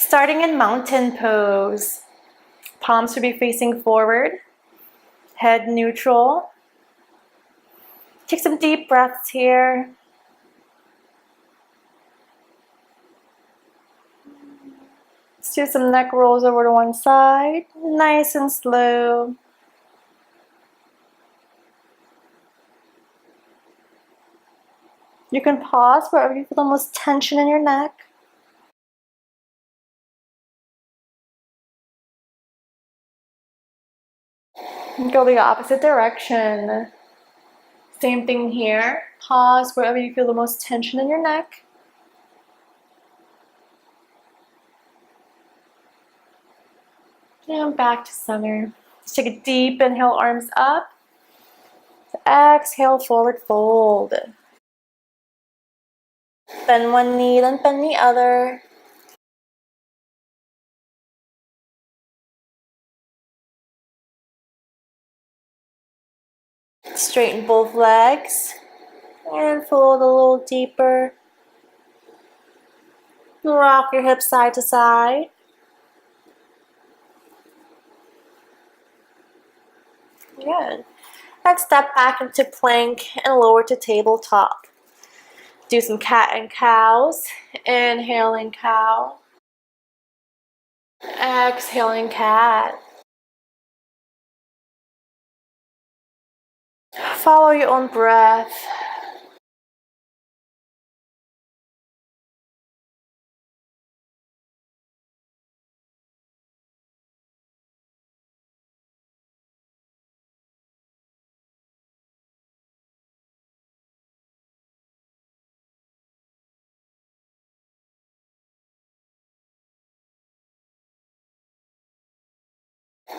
Starting in mountain pose. Palms should be facing forward. Head neutral. Take some deep breaths here. Let's do some neck rolls over to one side. Nice and slow. You can pause wherever you feel the most tension in your neck. And go the opposite direction. Same thing here. Pause wherever you feel the most tension in your neck. And back to center. Let's take a deep inhale, arms up. Exhale, forward fold. Bend one knee, then bend the other. Straighten both legs. And fold a little deeper. Rock your hips side to side. Good. And step back into plank and lower to tabletop. Do some cat and cows. Inhaling cow. Exhaling cat. Follow your own breath.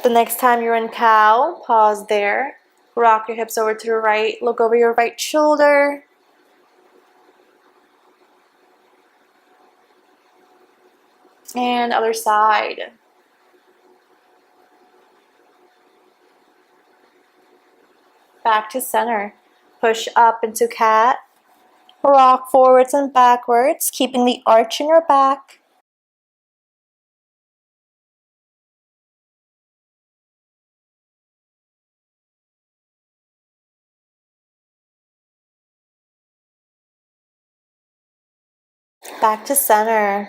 The next time you're in cow, pause there. Rock your hips over to the right. Look over your right shoulder. And other side. Back to center. Push up into cat. Rock forwards and backwards, keeping the arch in your back. Back to center.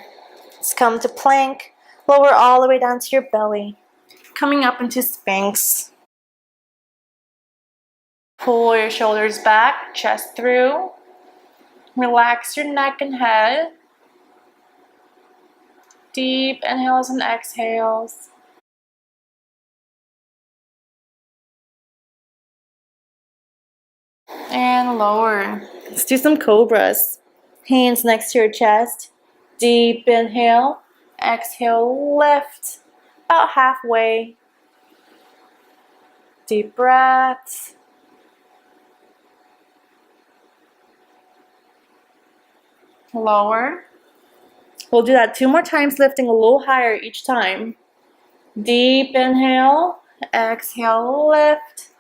Let's come to plank. Lower all the way down to your belly. Coming up into Sphinx. Pull your shoulders back, chest through. Relax your neck and head. Deep inhales and exhales. And lower. Let's do some cobras. Hands next to your chest. Deep inhale. Exhale, lift. About halfway. Deep breaths. Lower. We'll do that 2 more times, lifting a little higher each time. Deep inhale. Exhale, lift.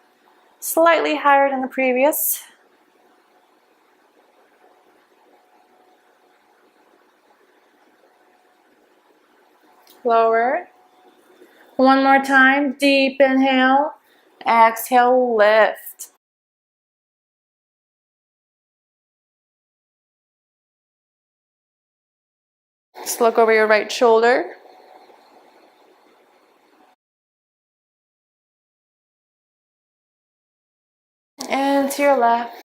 Slightly higher than the previous. Lower. One more time. Deep inhale. Exhale, lift. Just look over your right shoulder. And to your left.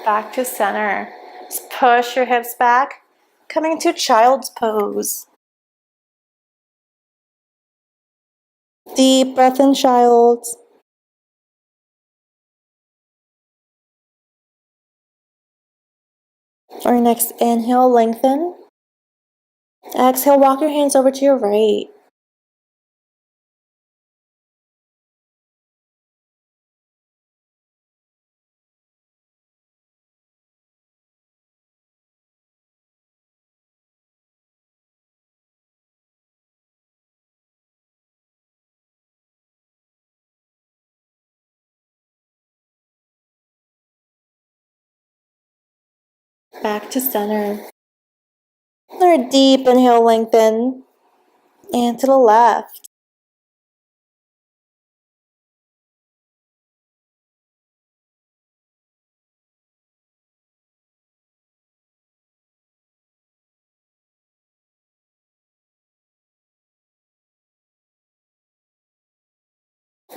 Back to center. Just push your hips back. Coming to child's pose. Deep breath in child's. Our next inhale, lengthen. Exhale, walk your hands over to your right. Back to center. Another deep inhale, lengthen. And to the left.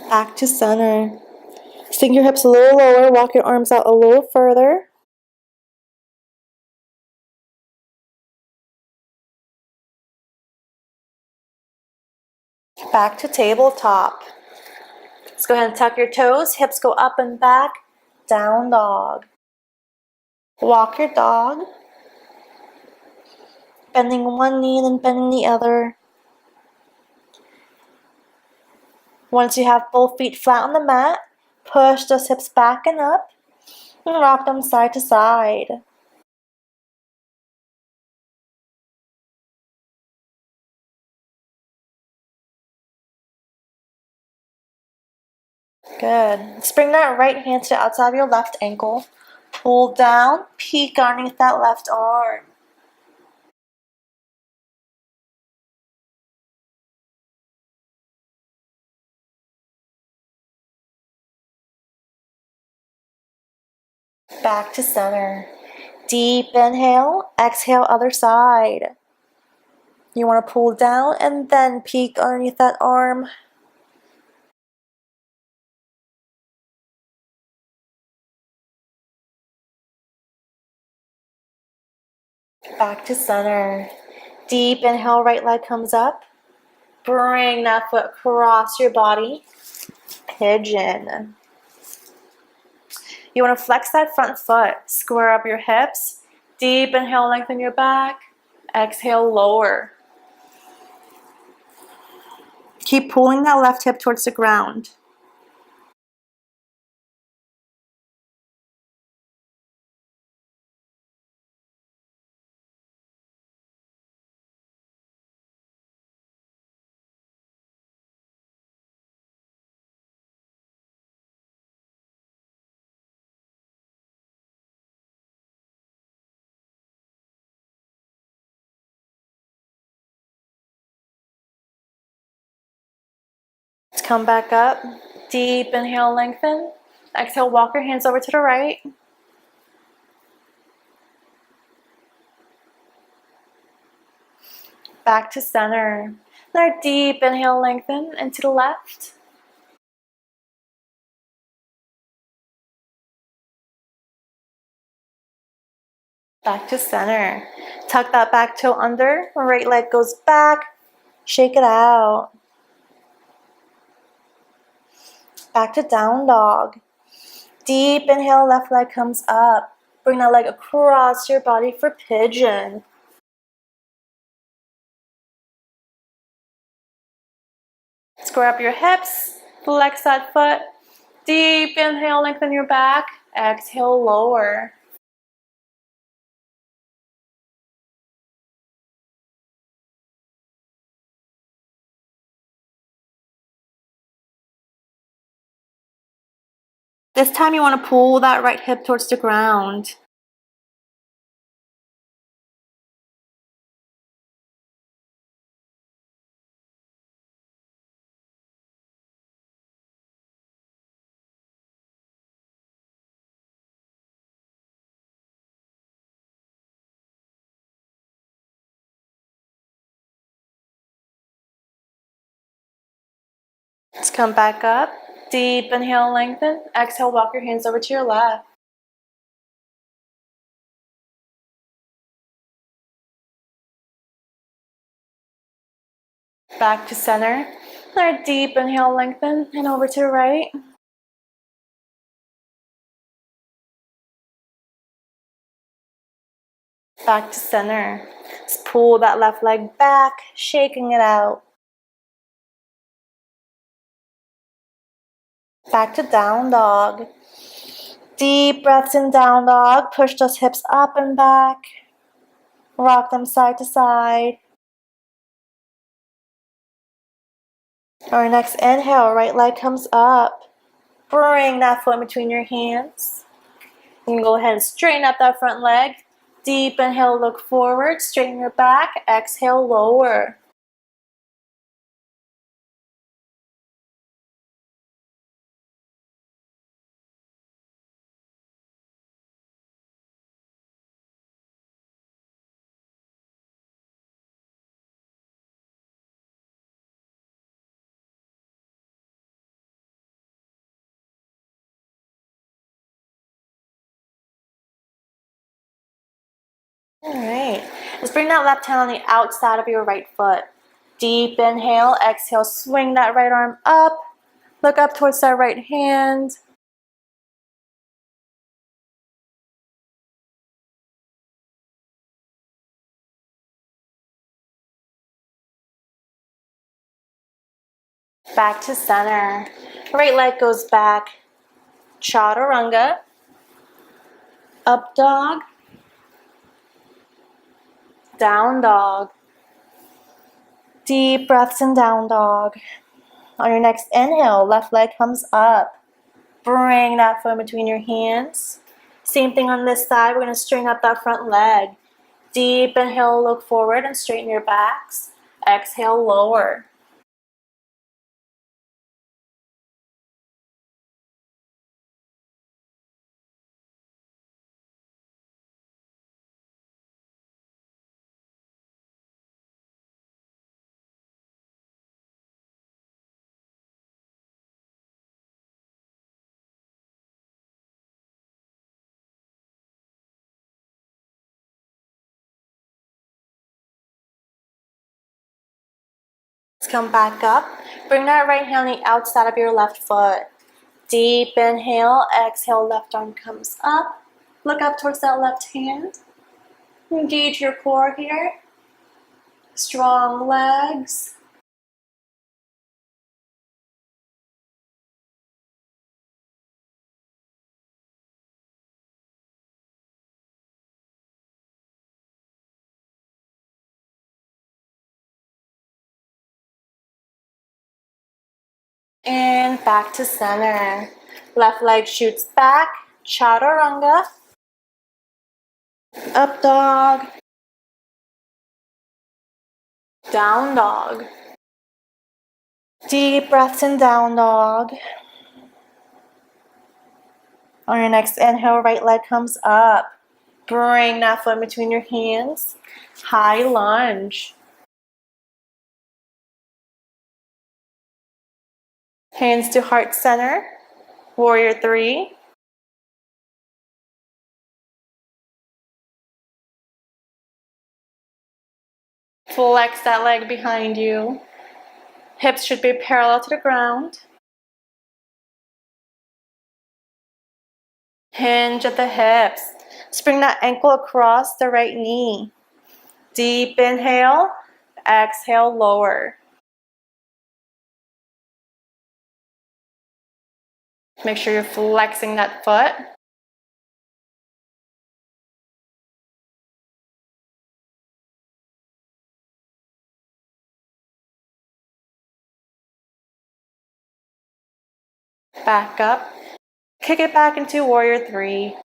Back to center. Sink your hips a little lower, walk your arms out a little further. Back to tabletop. Let's go ahead and tuck your toes, hips go up and back, down dog. Walk your dog, bending one knee and then bending the other. Once you have both feet flat on the mat, push those hips back and up and rock them side to side. Good. Let's bring that right hand to the outside of your left ankle. Pull down, peek underneath that left arm. Back to center. Deep inhale, exhale, other side. You want to pull down and then peek underneath that arm. Back to center. Deep inhale, right leg comes up. Bring that foot across your body. Pigeon. You want to flex that front foot. Square up your hips. Deep inhale, lengthen your back. Exhale, lower. Keep pulling that left hip towards the ground. Let's come back up. Deep inhale, lengthen. Exhale, walk your hands over to the right. Back to center. Another deep inhale, lengthen, and to the left. Back to center. Tuck that back toe under. Right leg goes back. Shake it out. Back to down dog. Deep inhale, left leg comes up. Bring that leg across your body for pigeon. Square up your hips. Flex that foot. Deep inhale, lengthen your back. Exhale, lower. This time you want to pull that right hip towards the ground. Let's come back up. Deep inhale, lengthen. Exhale, walk your hands over to your left. Back to center. Another deep inhale, lengthen, and over to the right. Back to center. Let's pull that left leg back, shaking it out. Back to down dog. Deep breaths in down dog. Push those hips up and back. Rock them side to side. Our next inhale, right leg comes up. Bring that foot in between your hands. You can go ahead and straighten up that front leg. Deep inhale, look forward, straighten your back. Exhale, lower. All right. Let's bring that left hand on the outside of your right foot. Deep inhale, exhale, swing that right arm up. Look up towards that right hand. Back to center. Right leg goes back. Chaturanga. Up dog. Down dog. Deep breaths in down dog. On your next inhale, left leg comes up. Bring that foot between your hands. Same thing on this side. We're going to string up that front leg. Deep inhale, look forward and straighten your backs. Exhale, lower. Let's come back up. Bring that right hand on the outside of your left foot. Deep inhale, exhale, left arm comes up. Look up towards that left hand. Engage your core here. Strong legs. And back to center. Left leg shoots back. Chaturanga. Up dog. Down dog. Deep breaths in down dog. On your next inhale, right leg comes up. Bring that foot between your hands. High lunge. Hands to heart center. Warrior 3. Flex that leg behind you. Hips should be parallel to the ground. Hinge at the hips. Spring that ankle across the right knee. Deep inhale. Exhale, lower. Make sure you're flexing that foot. Back up. Kick it back into Warrior 3.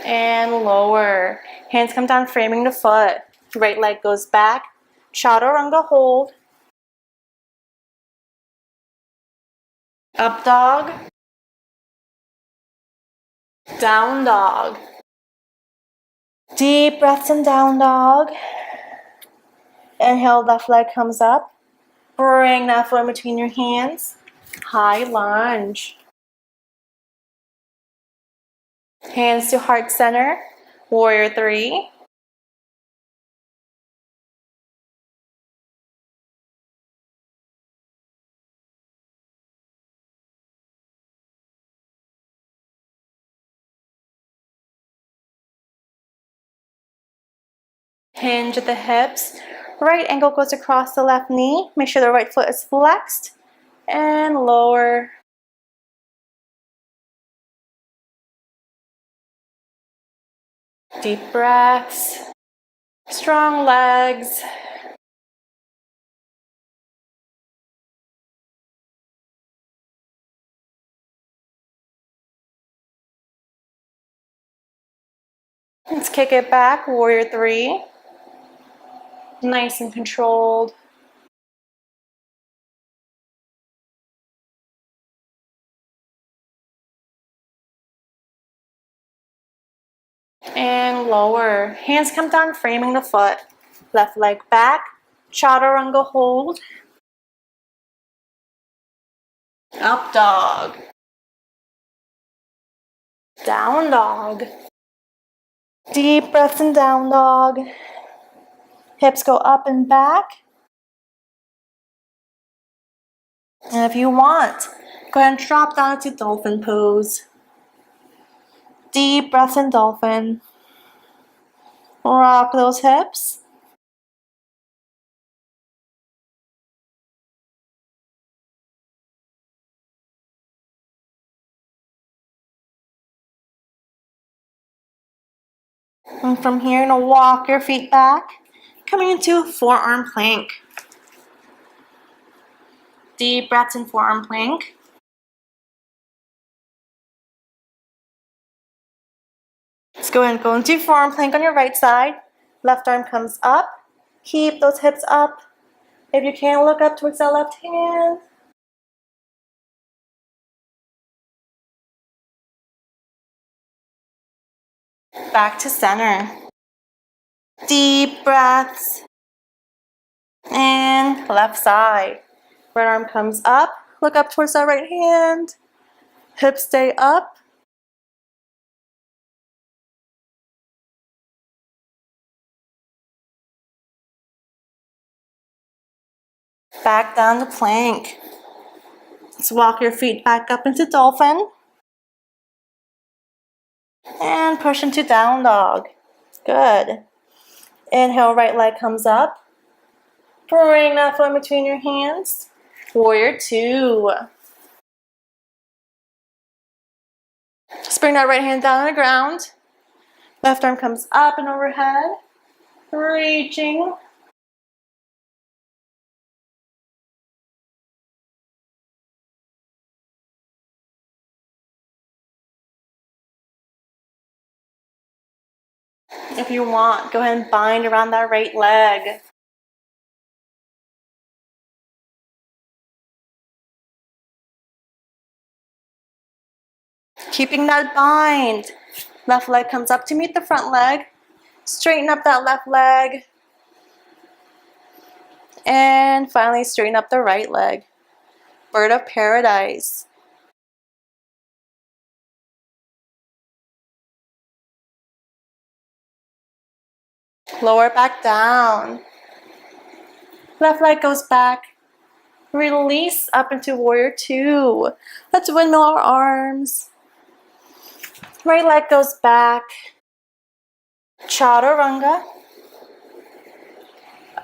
And lower. Hands come down, framing the foot. Right leg goes back. Chaturanga hold. Up dog. Down dog. Deep breaths in down dog. Inhale, left leg comes up. Bring that foot in between your hands. High lunge. Hands to heart center. Warrior 3. Hinge at the hips. Right ankle goes across the left knee. Make sure the right foot is flexed. And lower. Deep breaths. Strong legs. Let's kick it back, warrior three. Nice and controlled. And lower. Hands come down, framing the foot. Left leg back. Chaturanga hold. Up dog. Down dog. Deep breaths in down dog. Hips go up and back. And if you want, go ahead and drop down to dolphin pose. Deep breaths in dolphin. Rock those hips. And from here, you're gonna walk your feet back, coming into forearm plank. Deep breaths in forearm plank. Let's go ahead and go into forearm plank on your right side. Left arm comes up. Keep those hips up. If you can, look up towards that left hand. Back to center. Deep breaths. And left side. Right arm comes up. Look up towards that right hand. Hips stay up. Back down to plank. Let's walk your feet back up into dolphin. And push into down dog. Good. Inhale, right leg comes up. Bring that foot in between your hands. Warrior two. Just bring that right hand down on the ground. Left arm comes up and overhead. Reaching. If you want, go ahead and bind around that right leg. Keeping that bind. Left leg comes up to meet the front leg. Straighten up that left leg. And finally straighten up the right leg. Bird of paradise. Lower back down. Left leg goes back. Release up into warrior two. Let's windmill our arms. Right leg goes back. Chaturanga.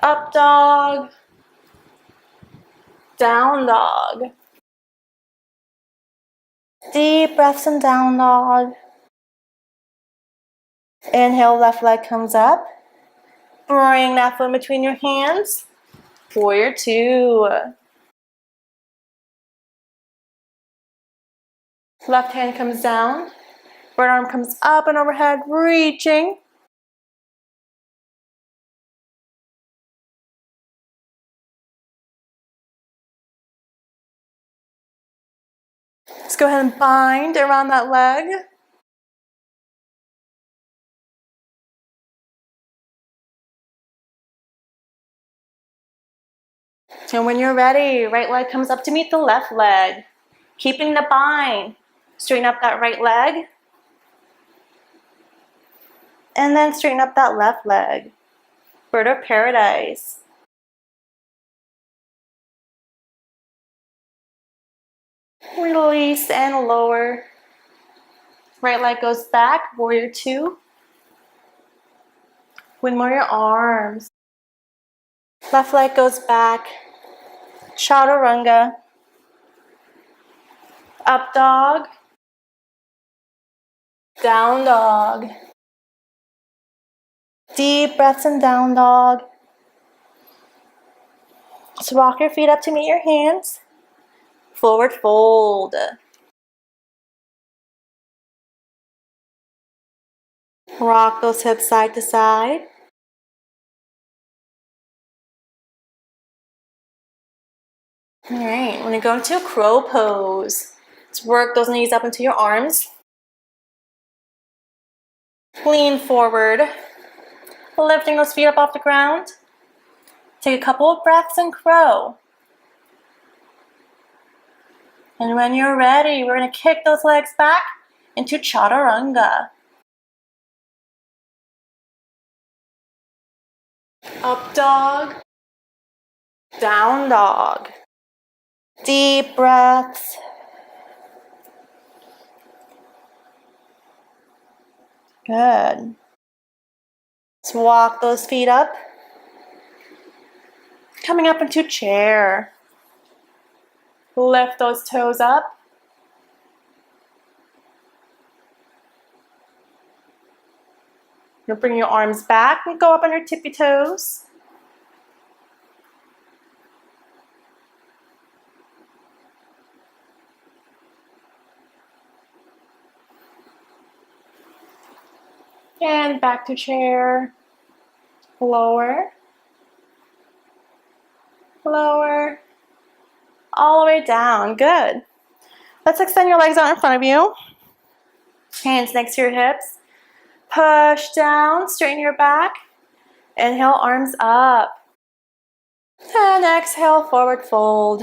Up dog. Down dog. Deep breaths in down dog. Inhale, left leg comes up. Bring that foot between your hands. Warrior two. Left hand comes down. Right arm comes up and overhead, reaching. Let's go ahead and bind around that leg. And when you're ready, right leg comes up to meet the left leg. Keeping the bind. Straighten up that right leg. And then straighten up that left leg. Bird of paradise. Release and lower. Right leg goes back, warrior two. Windmill your arms. Left leg goes back. Chaturanga. Up dog. Down dog. Deep breaths in down dog. So walk your feet up to meet your hands. Forward fold. Rock those hips side to side. All right, we're gonna go into a crow pose. Let's work those knees up into your arms. Lean forward, lifting those feet up off the ground. Take a couple of breaths in crow. And when you're ready, we're gonna kick those legs back into chaturanga. Up dog, down dog. Deep breaths. Good. Let's walk those feet up. Coming up into chair. Lift those toes up. You'll bring your arms back and go up on your tippy toes. And back to chair. Lower. Lower. All the way down. Good. Let's extend your legs out in front of you. Hands next to your hips. Push down, straighten your back. Inhale, arms up. And exhale, forward fold.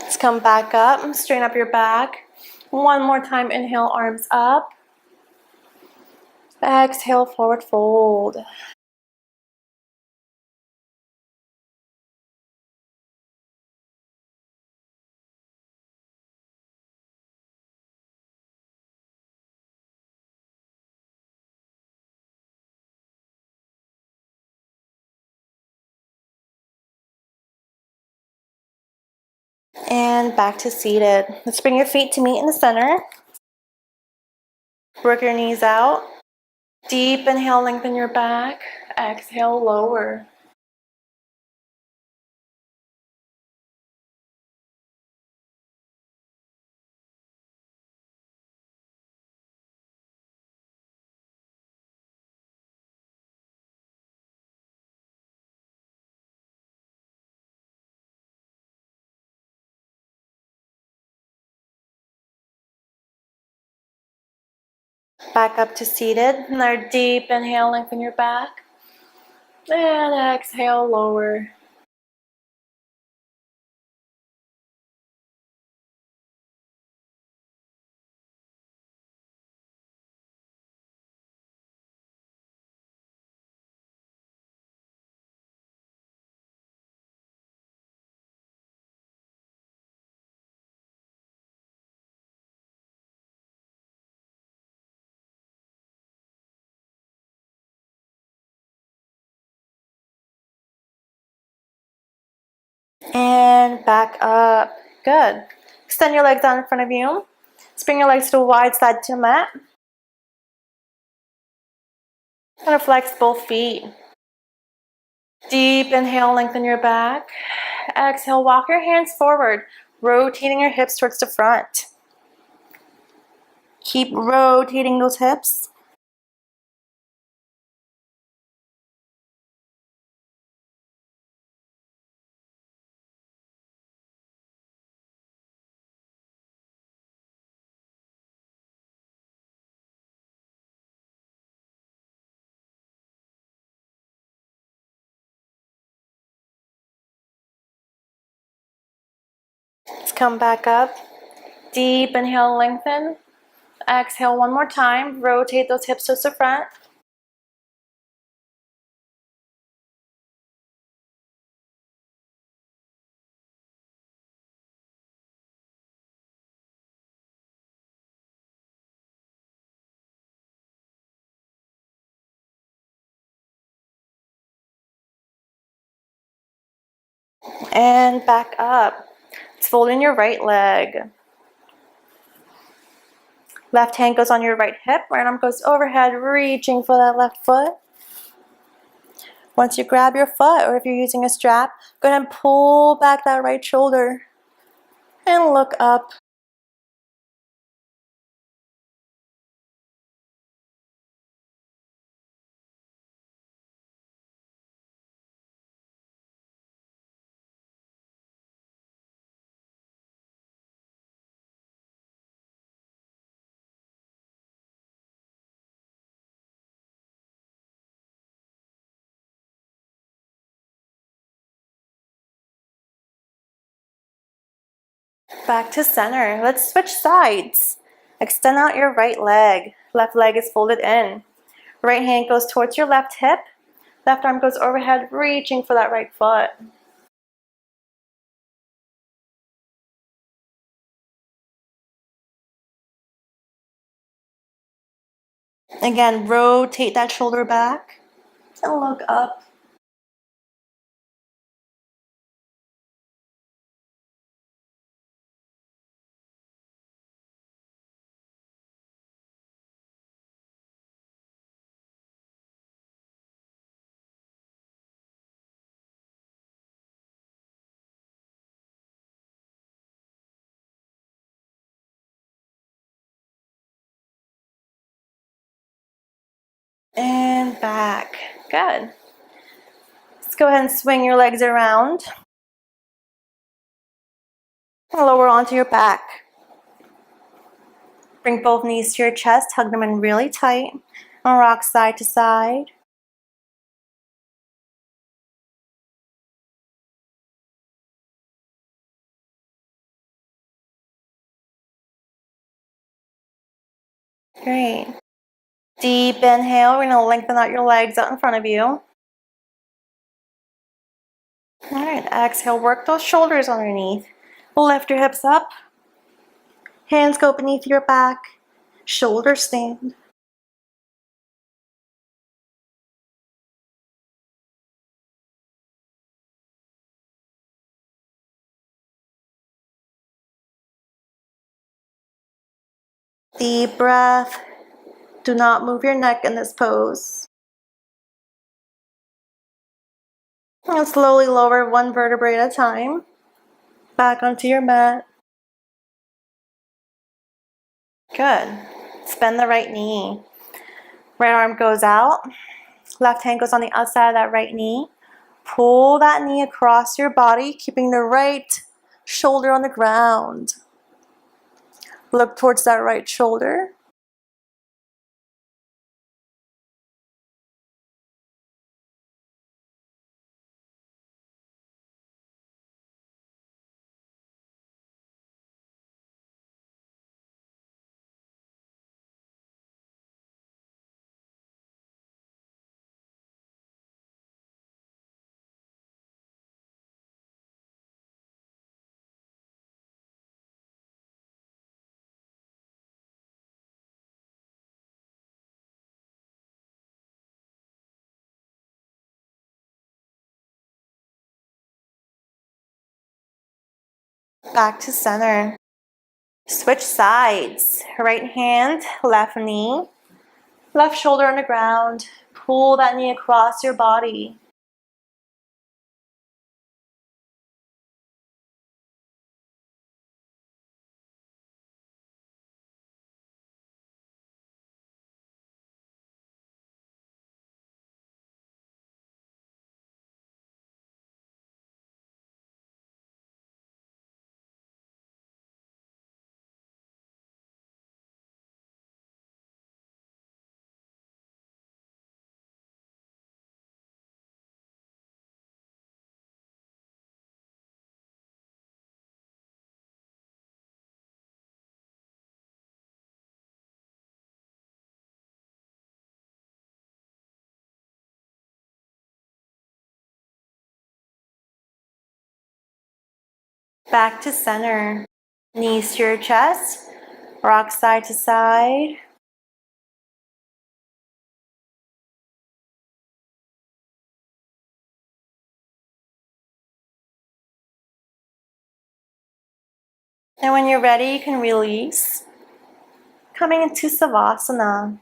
Let's come back up, straighten up your back. One more time, inhale, arms up. Exhale, forward fold. And back to seated. Let's bring your feet to meet in the center. Work your knees out. Deep inhale, lengthen your back. Exhale, lower. Back up to seated. Another deep inhale, lengthen your back. And exhale, lower. And back up. Good. Extend your legs out in front of you. Let's bring your legs to the wide side to the mat. Kind of flex both feet. Deep inhale, lengthen your back. Exhale, walk your hands forward, rotating your hips towards the front. Keep rotating those hips. Let's come back up. Deep inhale, lengthen. Exhale one more time. Rotate those hips towards the front. And back up. Let's fold in your right leg. Left hand goes on your right hip, right arm goes overhead, reaching for that left foot. Once you grab your foot, or if you're using a strap, go ahead and pull back that right shoulder and look up. Back to center. Let's switch sides. Extend out your right leg. Left leg is folded in. Right hand goes towards your left hip. Left arm goes overhead, reaching for that right foot. Again, rotate that shoulder back and look up. And back. Good. Let's go ahead and swing your legs around. Lower onto your back. Bring both knees to your chest, hug them in really tight, and rock side to side. Great. Deep inhale, we're gonna lengthen out your legs out in front of you. All right, exhale, work those shoulders underneath. Lift your hips up. Hands go beneath your back. Shoulders stand. Deep breath. Do not move your neck in this pose. And slowly lower one vertebrae at a time. Back onto your mat. Good. Bend the right knee. Right arm goes out. Left hand goes on the outside of that right knee. Pull that knee across your body, keeping the right shoulder on the ground. Look towards that right shoulder. Back to center. Switch sides. Right hand, left knee. Left shoulder on the ground. Pull that knee across your body. Back to center. Knees to your chest. Rock side to side. And when you're ready, you can release. Coming into Savasana.